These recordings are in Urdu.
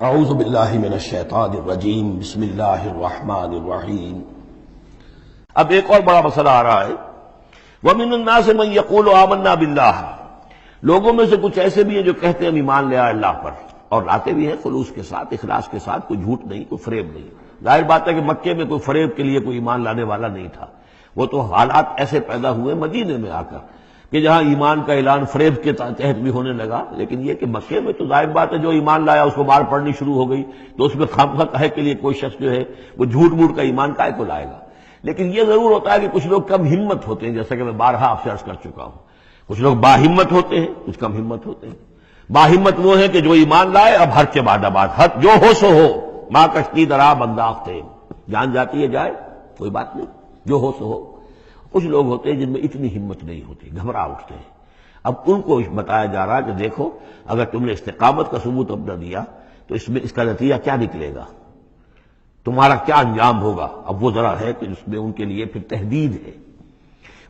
اعوذ باللہ من الشیطان الرجیم بسم اللہ الرحمن الرحیم۔ اب ایک اور بڑا مسئلہ آ رہا ہے، وَمِنَ النَّاسِ مَن يَقُولُ آمَنَّا بِاللَّهِ، لوگوں میں سے کچھ ایسے بھی ہیں جو کہتے ہیں ہم ایمان لے آئے اللہ پر، اور لاتے بھی ہیں خلوص کے ساتھ، اخلاص کے ساتھ، کوئی جھوٹ نہیں، کوئی فریب نہیں۔ ظاہر بات ہے کہ مکے میں کوئی فریب کے لیے کوئی ایمان لانے والا نہیں تھا، وہ تو حالات ایسے پیدا ہوئے مدینے میں آ کر کہ جہاں ایمان کا اعلان فریب کے تحت بھی ہونے لگا۔ لیکن یہ کہ مکے میں تو ظاہر بات ہے جو ایمان لایا اس کو مار پڑنی شروع ہو گئی، تو اس میں خامخواہ کہے کے لیے کوئی شخص جو ہے وہ جھوٹ موٹ کا ایمان کائے کو لائے گا۔ لیکن یہ ضرور ہوتا ہے کہ کچھ لوگ کم ہمت ہوتے ہیں، جیسا کہ میں بارہا آپ سے عرض کر چکا ہوں، کچھ لوگ باہمت ہوتے ہیں، کچھ کم ہمت ہوتے ہیں۔ باہمت وہ ہے کہ جو ایمان لائے اب ہر کے بعد آباد، ہر جو ہو سو ہو، ماں کشتی درا بنداخت ہے، جان جاتی ہے جائے کوئی بات نہیں، جو ہو سو ہو۔ کچھ لوگ ہوتے ہیں جن میں اتنی ہمت نہیں ہوتی، گھبرا اٹھتے ہیں۔ اب ان کو بتایا جا رہا ہے کہ دیکھو اگر تم نے استقامت کا ثبوت اب نہ دیا تو اس میں اس کا نتیجہ کیا نکلے گا، تمہارا کیا انجام ہوگا۔ اب وہ ذرا ہے کہ اس میں ان کے لیے پھر تحدید ہے۔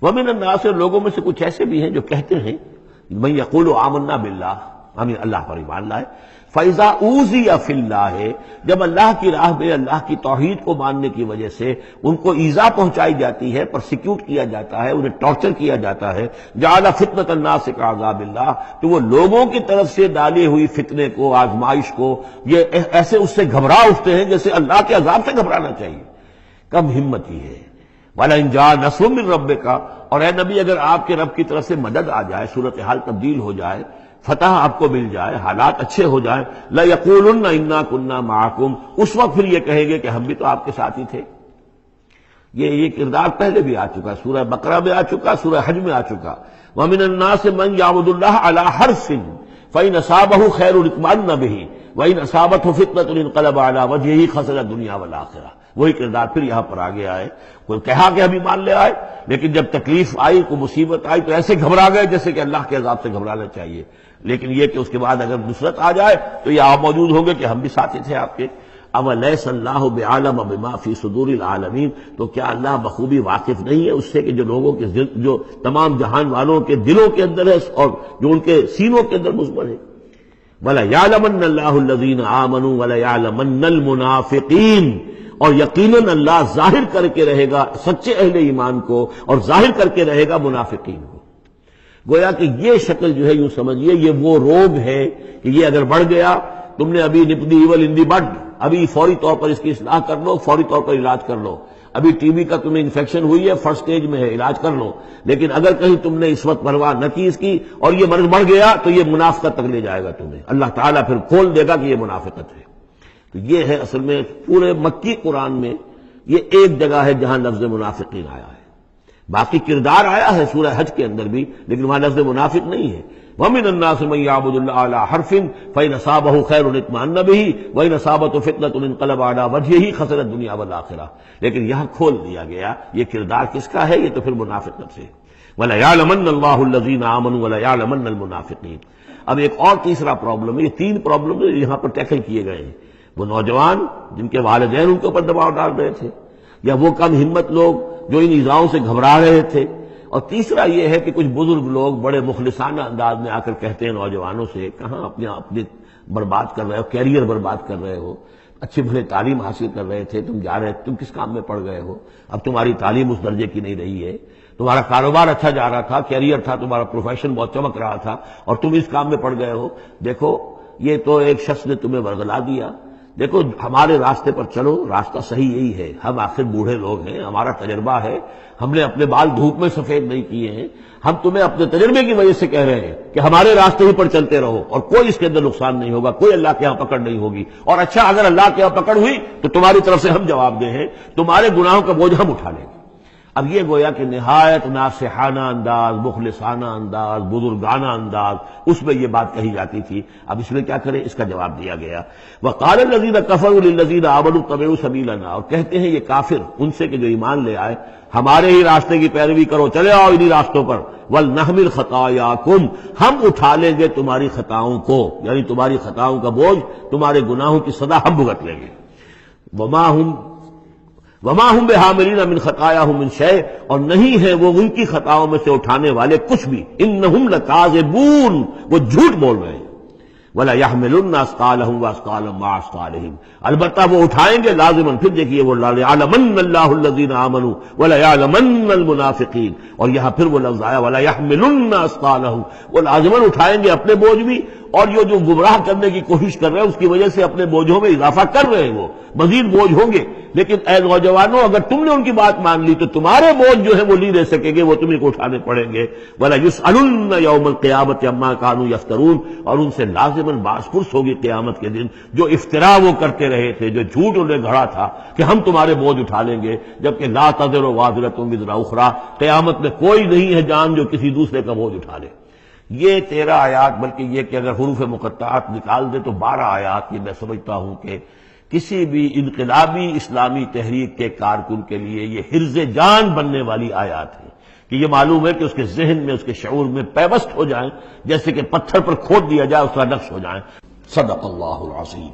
وَمِنَ النَّاسِ، لوگوں میں سے کچھ ایسے بھی ہیں جو کہتے ہیں مَن يَقُولُ آمَنَّا بِاللَّهِ، ہم اللہ پر ایمان لائے، فَإِذَا أُوذِيَ فِي اللَّهِ، جب اللہ کی راہ میں اللہ کی توحید کو ماننے کی وجہ سے ان کو ایذا پہنچائی جاتی ہے، پرسیکیوٹ کیا جاتا ہے، انہیں ٹارچر کیا جاتا ہے، جعل فتنة الناس كعذاب اللہ، تو وہ لوگوں کی طرف سے ڈالی ہوئی فتنے کو، آزمائش کو، یہ ایسے اس سے گھبرا اٹھتے ہیں جیسے اللہ کے عذاب سے گھبرانا چاہیے۔ کم ہمتی ہے۔ وَلَئِن جَاءَ نَصْرٌ مِّن رَّبِّكَ، اور اے نبی اگر آپ کے رب کی طرف سے مدد آ جائے، صورتحال تبدیل ہو جائے، فتح آپ کو مل جائے، حالات اچھے ہو جائیں، لَيَقُولُنَّ إِنَّا كُنَّا مَعَكُمْ، اس وقت پھر یہ کہیں گے کہ ہم بھی تو آپ کے ساتھ ہی تھے۔ یہ کردار پہلے بھی آ چکا، سورہ بقرہ میں آ چکا، سورہ حج میں آ چکا۔ وَمِنَ النَّاسِ مَن يَعْبُدُ اللَّهَ عَلَىٰ حَرْفٍ فَإِنْ أَصَابَهُ خَيْرٌ اطْمَأَنَّ بِهِ وَإِنْ أَصَابَتْهُ فِتْنَةٌ انقلب عَلَىٰ وَجْهِهِ خَسِرَ الدُّنْيَا وَالْآخِرَةَ۔ وہی کردار پھر یہاں پر آ گیا ہے۔ کوئی کہا کہ ہم ایمان لے آئے، لیکن جب تکلیف آئی، کوئی مصیبت آئی تو ایسے گھبرا گئے جیسے کہ اللہ کے عذاب سے گھبرانا چاہیے۔ لیکن یہ کہ اس کے بعد اگر نصرت آ جائے تو یہ آپ موجود ہوں گے کہ ہم بھی ساتھی تھے آپ کے۔ اَوَلَيْسَ اللَّهُ بِعَالَمَ بِمَا فِي صُدُورِ الْعَالَمِينَ، تو کیا اللہ بخوبی واقف نہیں ہے اس سے کہ جو لوگوں کے جو تمام جہان والوں کے دلوں کے اندر ہے اور جو ان کے سینوں کے اندر مضمر ہے۔ وَلَيَعْلَمَنَّ اللَّهُ الَّذِينَ آمَنُوا وَلَيَعْلَمَنَّ الْمُنَافِقِينَ، اور یقیناً اللہ ظاہر کر کے رہے گا سچے اہل ایمان کو اور ظاہر کر کے رہے گا منافقین کو۔ گویا کہ یہ شکل جو ہے یوں سمجھیے یہ وہ روگ ہے کہ یہ اگر بڑھ گیا، تم نے ابھی نپ دی ایول ان دی بڈ، ابھی فوری طور پر اس کی اصلاح کر لو، فوری طور پر علاج کر لو۔ ابھی ٹی بی کا تمہیں انفیکشن ہوئی ہے، فرسٹ سٹیج میں ہے، علاج کر لو۔ لیکن اگر کہیں تم نے اس وقت پرواہ نہ کی اس کی اور یہ مرض بڑھ گیا تو یہ منافقت تک لے جائے گا تمہیں، اللہ تعالیٰ پھر کھول دے گا کہ یہ منافقت ہے۔ تو یہ ہے اصل میں پورے مکی قرآن میں یہ ایک جگہ ہے جہاں لفظ منافقین آیا ہے۔ باقی کردار آیا ہے سورہ حج کے اندر بھی، لیکن وہاں لفظ منافق نہیں ہے۔ وَمِنَ النَّاسِ مَن يَعْبُدُ اللَّهَ عَلَىٰ حَرْفٍ فَإِنْ أَصَابَهُ خَيْرٌ اطْمَأَنَّ بِهِ وَإِنْ أَصَابَتْهُ فِتْنَةٌ انقلب عَلَىٰ وَجْهِهِ خَسِرَ الدُّنْيَا وَالْآخِرَةَ۔ لیکن یہاں کھول دیا گیا یہ کردار کس کا ہے، یہ تو پھر منافقت سے۔ وَلَيَعْلَمَنَّ اللَّهُ الَّذِينَ آمَنُوا وَلَيَعْلَمَنَّ الْمُنَافِقِينَ۔ اب ایک اور تیسرا پرابلم ہے، یہ تین پرابلم یہاں پر ٹیکل کیے گئے ہیں۔ وہ نوجوان جن کے والدین ان کے اوپر دباؤ ڈال رہے تھے، یا وہ کم ہمت لوگ جو ان ایذاؤں سے گھبرا رہے تھے، اور تیسرا یہ ہے کہ کچھ بزرگ لوگ بڑے مخلصانہ انداز میں آ کر کہتے ہیں نوجوانوں سے، کہاں اپنے برباد کر رہے ہو، کیریئر برباد کر رہے ہو، اچھے بھلے تعلیم حاصل کر رہے تھے، تم جا رہے تم کس کام میں پڑ گئے ہو، اب تمہاری تعلیم اس درجے کی نہیں رہی ہے، تمہارا کاروبار اچھا جا رہا تھا، کیریئر تھا، تمہارا پروفیشن بہت چمک رہا تھا، اور تم اس کام میں پڑ گئے ہو۔ دیکھو یہ تو ایک شخص نے تمہیں ورغلا دیا، دیکھو ہمارے راستے پر چلو، راستہ صحیح یہی ہے، ہم آخر بوڑھے لوگ ہیں، ہمارا تجربہ ہے، ہم نے اپنے بال دھوپ میں سفید نہیں کیے ہیں، ہم تمہیں اپنے تجربے کی وجہ سے کہہ رہے ہیں کہ ہمارے راستے ہی پر چلتے رہو اور کوئی اس کے اندر نقصان نہیں ہوگا، کوئی اللہ کے ہاں پکڑ نہیں ہوگی، اور اچھا اگر اللہ کے ہاں پکڑ ہوئی تو تمہاری طرف سے ہم جواب دہ ہیں، تمہارے گناہوں کا بوجھ ہم اٹھا لیں گے۔ اب یہ گویا کہ نہایت ناصحانہ انداز، مخلصانہ انداز، بزرگانہ انداز، اس میں یہ بات کہی جاتی تھی۔ اب اس میں کیا کریں، اس کا جواب دیا گیا۔ وَقَالَ الَّذِينَ كَفَرُوا لِلَّذِينَ آمَنُوا اتَّبِعُوا سَبِيلَنَا، اور کہتے ہیں یہ کافر ان سے کہ جو ایمان لے آئے، ہمارے ہی راستے کی پیروی کرو، چلے آؤ انہی راستوں پر۔ وَلْنَحْمِلْ خَطَايَاكُمْ، ہم اٹھا لیں گے تمہاری خطاؤں کو، یعنی تمہاری خطاؤں کا بوجھ، تمہارے گناہوں کی سزا ہم بھگت لیں گے۔ وما ہم بحاملین من خطایاہم من شیء، اور نہیں ہے وہ ان کی خطاؤں میں سے اٹھانے والے کچھ بھی۔ انہم لکاذبون، وہ جھوٹ بول رہے ہیں۔ وَلَا يَحْمِلُنَّ أَثْقَالَهُمْ وَأَثْقَالًا مَعَ أَثْقَالِهِمْ، البتہ وہ اٹھائیں گے لازماً. پھر دیکھیے وہ لَيَعْلَمَنَّ اللَّهُ الَّذِينَ آمَنُوا وَلَيَعْلَمَنَّ الْمُنَافِقِينَ، اور یہاں پھر وہ لفظ آیا وَلَا يَحْمِلُنَّ أَثْقَالَهُم، وہ لازماً اٹھائیں گے اپنے بوجھ بھی، اور جو گمراہ کرنے کی کوشش کر رہے ہیں اس کی وجہ سے اپنے بوجھوں میں اضافہ کر رہے ہیں، وہ مزید بوجھ ہوں گے. لیکن اے نوجوانوں، اگر تم نے ان کی بات مان لی تو تمہارے بوجھ جو ہے وہ نہیں رہ سکیں گے، وہ تمہیں کو اٹھانے پڑیں گے. وَلَا يُسْأَلُنَّ يَوْمَ الْقِيَامَةِ عَمَّا كَانُوا يَفْتَرُونَ، اور ان سے لازماً باز پرس ہوگی قیامت کے دن جو افترا وہ کرتے رہے تھے، جو جھوٹ انہیں گھڑا تھا کہ ہم تمہارے بوجھ اٹھا لیں گے، جبکہ لا تزر وازرۃ وزر اخری، قیامت میں کوئی نہیں ہے جان جو کسی دوسرے کا بوجھ اٹھا لے. یہ 13 آیات، بلکہ یہ کہ اگر حروف مقطعات نکال دے تو 12 آیات، یہ میں سمجھتا ہوں کہ کسی بھی انقلابی اسلامی تحریک کے کارکن کے لیے یہ حرز جان بننے والی آیات ہیں کہ یہ معلوم ہے کہ اس کے ذہن میں، اس کے شعور میں پیوست ہو جائیں، جیسے کہ پتھر پر کھود دیا جائے اس کا نقش ہو جائیں. صدق اللہ العظیم.